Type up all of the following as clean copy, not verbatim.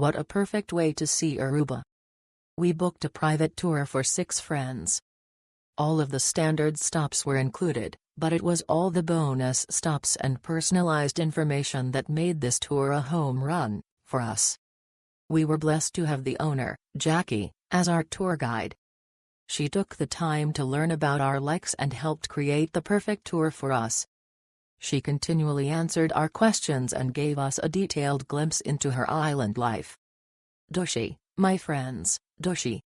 What a perfect way to see Aruba. We booked a private tour for 6 friends. All of the standard stops were included, but it was all the bonus stops and personalized information that made this tour a home run for us. We were blessed to have the owner, Jackie, as our tour guide. She took the time to learn about our likes and helped create the perfect tour for us. She continually answered our questions and gave us a detailed glimpse into her island life. Doshi, my friends, Doshi.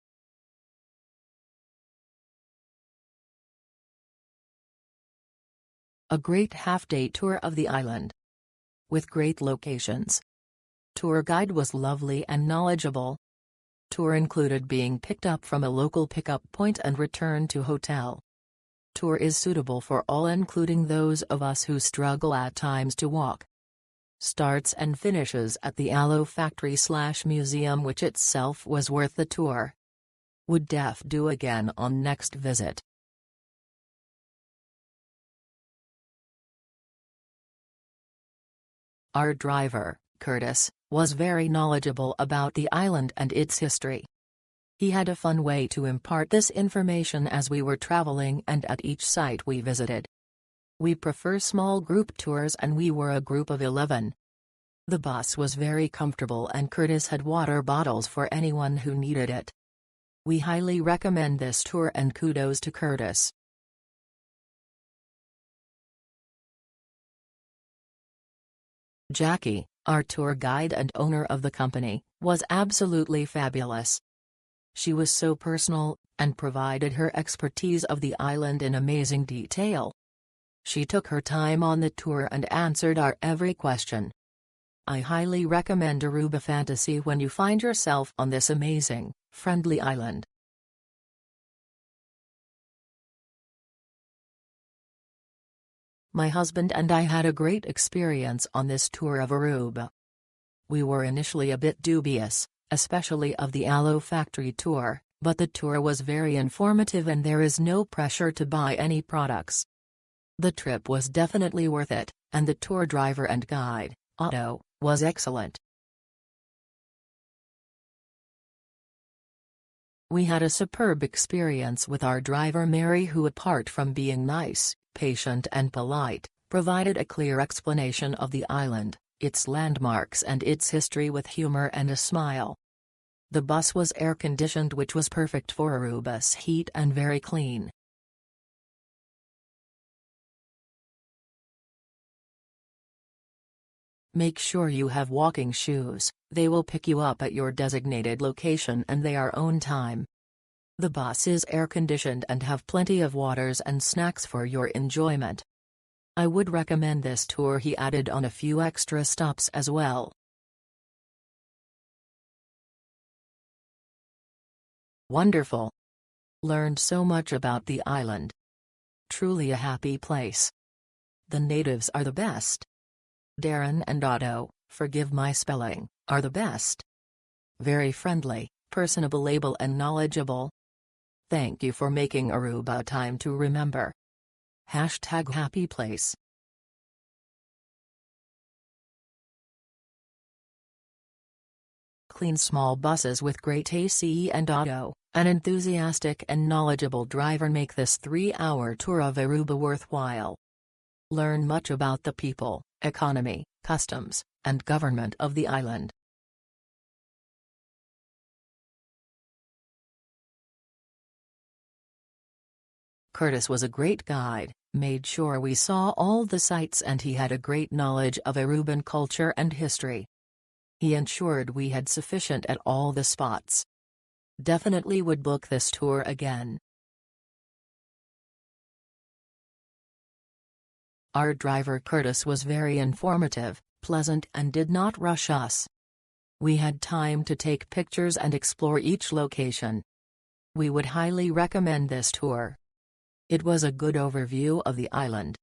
A great half-day tour of the island. With great locations. Tour guide was lovely and knowledgeable. Tour included being picked up from a local pickup point and returned to hotel. Tour is suitable for all, including those of us who struggle at times to walk. Starts and finishes at the Aloe Factory / museum, which itself was worth the tour. Would do again on next visit. Our driver, Curtis, was very knowledgeable about the island and its history. He had a fun way to impart this information as we were traveling and at each site we visited. We prefer small group tours and we were a group of 11. The bus was very comfortable and Curtis had water bottles for anyone who needed it. We highly recommend this tour and kudos to Curtis. Jackie, our tour guide and owner of the company, was absolutely fabulous. She was so personal, and provided her expertise of the island in amazing detail. She took her time on the tour and answered our every question. I highly recommend Aruba Fantasy when you find yourself on this amazing, friendly island. My husband and I had a great experience on this tour of Aruba. We were initially a bit dubious, especially of the Aloe Factory tour, but the tour was very informative and there is no pressure to buy any products. The trip was definitely worth it, and the tour driver and guide, Otto, was excellent. We had a superb experience with our driver Mary, who, apart from being nice, patient and polite, provided a clear explanation of the island, its landmarks and its history with humor and a smile. The bus was air-conditioned, which was perfect for Aruba's heat, and very clean. Make sure you have walking shoes, they will pick you up at your designated location and their own time. The bus is air-conditioned and have plenty of waters and snacks for your enjoyment. I would recommend this tour. He added on a few extra stops as well. Wonderful. Learned so much about the island. Truly a happy place. The natives are the best. Darren and Otto, forgive my spelling, are the best. Very friendly, personable, able and knowledgeable. Thank you for making Aruba a time to remember. #happy place. Clean small buses with great AC and Otto, an enthusiastic and knowledgeable driver, make this 3-hour tour of Aruba worthwhile. Learn much about the people, economy, customs, and government of the island. Curtis was a great guide, made sure we saw all the sights, and he had a great knowledge of Aruban culture and history. He ensured we had sufficient at all the spots. Definitely would book this tour again. Our driver Curtis was very informative, pleasant and did not rush us. We had time to take pictures and explore each location. We would highly recommend this tour. It was a good overview of the island.